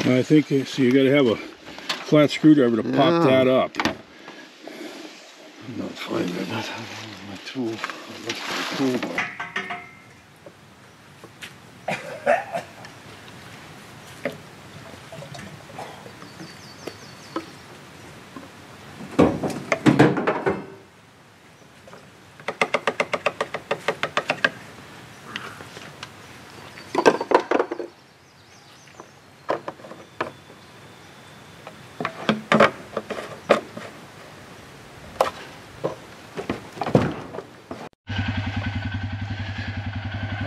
I think so. You got to have a flat screwdriver to pop that up. I'm not finding it. My tool. Toolbar.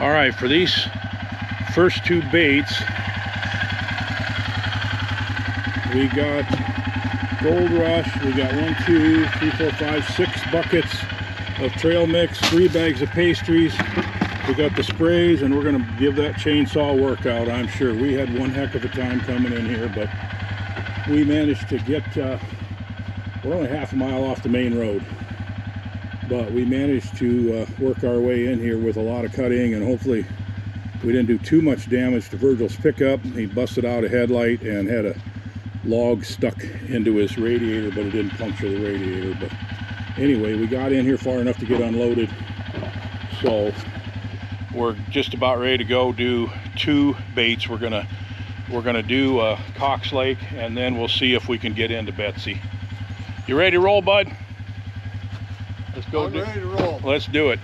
All right, for these first two baits, we got Gold Rush. We got 1, 2, 3, 4, 5, 6 buckets of trail mix, 3 bags of pastries. We got the sprays, and we're gonna give that chainsaw a workout, I'm sure. We had one heck of a time coming in here, but we managed to get, we're only half a mile off the main road. But we managed to work our way in here with a lot of cutting, and hopefully we didn't do too much damage to Virgil's pickup. He busted out a headlight and had a log stuck into his radiator, but it didn't puncture the radiator. But anyway, we got in here far enough to get unloaded. So we're just about ready to go do 2 baits. We're gonna do Cox Lake, and then we'll see if we can get into Betsy. You ready to roll, bud? Let's go. I'm ready to roll. Let's do it.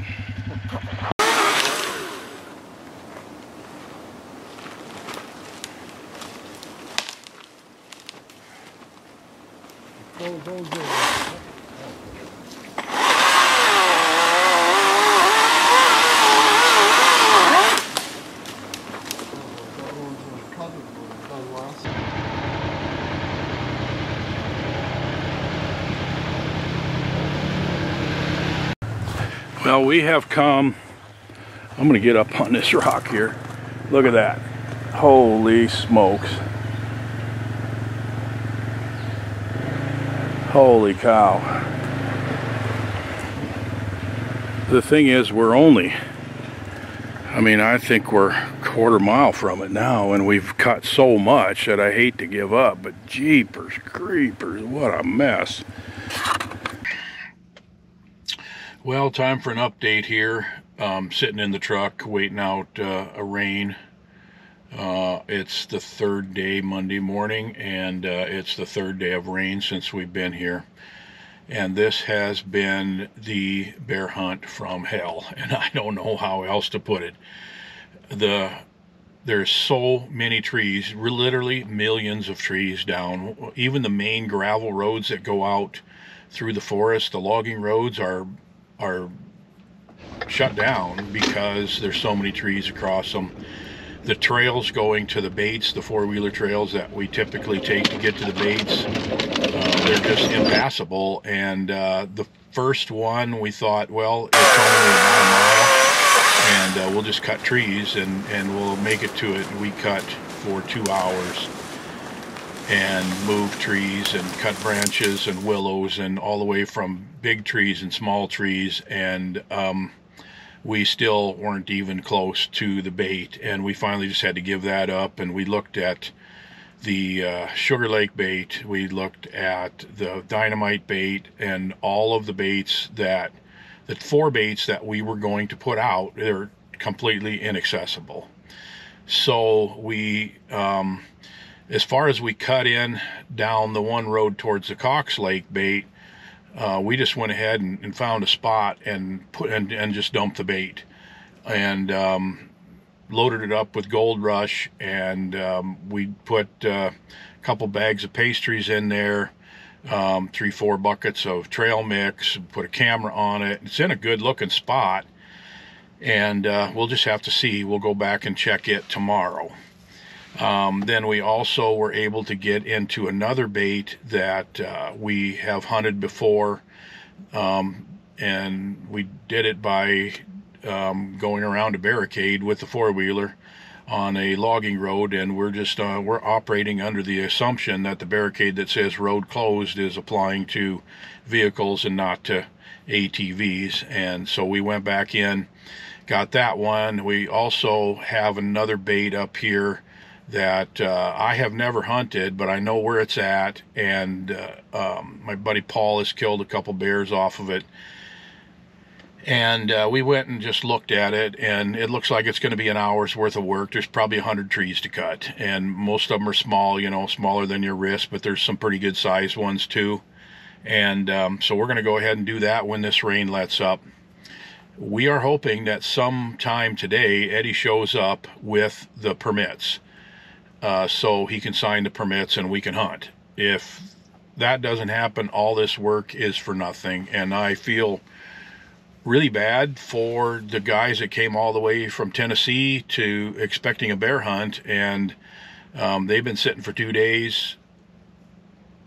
Well, we have come, I'm going to get up on this rock here. Look at that. Holy smokes. Holy cow. The thing is, we're only, I think we're a quarter mile from it now, and we've cut so much that I hate to give up, but jeepers creepers, what a mess. Well, time for an update here. Sitting in the truck waiting out a rain. It's the 3rd day, Monday morning, and it's the 3rd day of rain since we've been here. And this has been the bear hunt from hell, and I don't know how else to put it. There's so many trees, literally millions of trees down. Even the main gravel roads that go out through the forest, the logging roads are shut down because there's so many trees across them. The trails going to the baits, the 4-wheeler trails that we typically take to get to the baits, they're just impassable. And the first one, we thought, well, it's only about a mile, and we'll just cut trees and we'll make it to it. And we cut for 2 hours and move trees and cut branches and willows and all the way from big trees and small trees, and we still weren't even close to the bait, and we finally just had to give that up. And we looked at the Sugar Lake bait, we looked at the Dynamite bait, and all of the baits the 4 baits that we were going to put out, they're completely inaccessible. So we as far as we cut in down the one road towards the Cox Lake bait, we just went ahead and found a spot and just dumped the bait, and loaded it up with Gold Rush, and we put a couple bags of pastries in there, 3-4 buckets of trail mix, put a camera on it. It's in a good looking spot, and we'll just have to see. We'll go back and check it tomorrow. Then we also were able to get into another bait that we have hunted before, and we did it by going around a barricade with the four-wheeler on a logging road, and we're operating under the assumption that the barricade that says road closed is applying to vehicles and not to ATVs. And so we went back in, got that one. We also have another bait up here that I have never hunted, but I know where it's at, and my buddy Paul has killed a couple bears off of it. And we went and just looked at it, and it looks like it's going to be an hour's worth of work. There's probably 100 trees to cut, and most of them are small, smaller than your wrist, but there's some pretty good sized ones too. And so we're going to go ahead and do that when this rain lets up. We are hoping that sometime today Eddie shows up with the permits, so he can sign the permits and we can hunt. If that doesn't happen, all this work is for nothing, and I feel really bad for the guys that came all the way from Tennessee to expecting a bear hunt, and they've been sitting for 2 days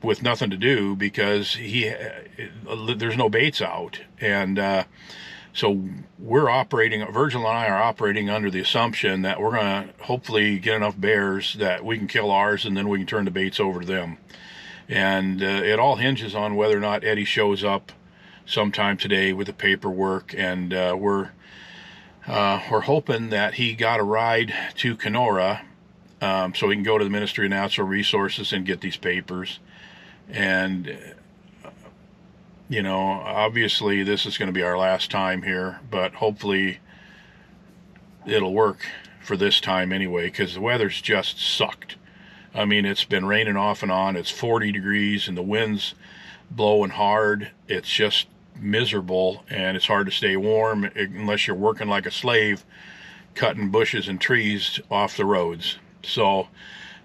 with nothing to do because there's no baits out. And so Virgil and I are operating under the assumption that we're going to hopefully get enough bears that we can kill ours, and then we can turn the baits over to them. And it all hinges on whether or not Eddie shows up sometime today with the paperwork, and we're hoping that he got a ride to Kenora, so he can go to the Ministry of Natural Resources and get these papers. And obviously this is going to be our last time here, but hopefully it'll work for this time anyway, because the weather's just sucked. I mean, it's been raining off and on. It's 40 degrees and the wind's blowing hard. It's just miserable, and it's hard to stay warm unless you're working like a slave cutting bushes and trees off the roads. So,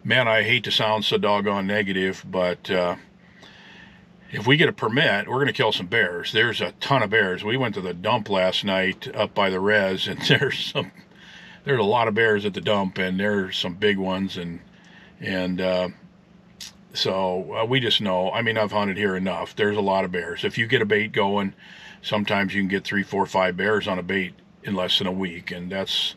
man, I hate to sound so doggone negative, but if we get a permit, we're going to kill some bears. There's a ton of bears. We went to the dump last night up by the res, and there's a lot of bears at the dump, and there's some big ones, and so we just know, I mean, I've hunted here enough. There's a lot of bears. If you get a bait going, sometimes you can get 3, 4, 5 bears on a bait in less than a week, and that's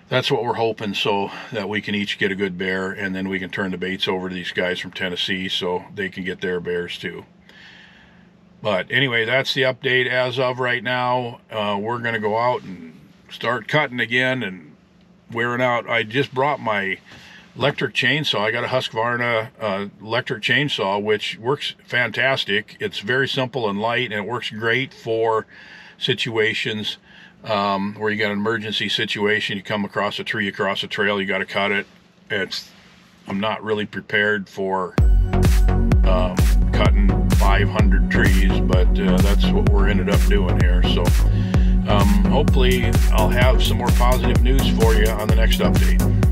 what we're hoping, so that we can each get a good bear, and then we can turn the baits over to these guys from Tennessee so they can get their bears too. But anyway, that's the update as of right now. We're going to go out and start cutting again and wearing out. I just brought my electric chainsaw. I got a Husqvarna electric chainsaw, which works fantastic. It's very simple and light, and it works great for situations where you got an emergency situation. You come across a tree, across a trail, you got to cut it. I'm not really prepared for cutting 500 trees, but that's what we're ended up doing here. So hopefully I'll have some more positive news for you on the next update.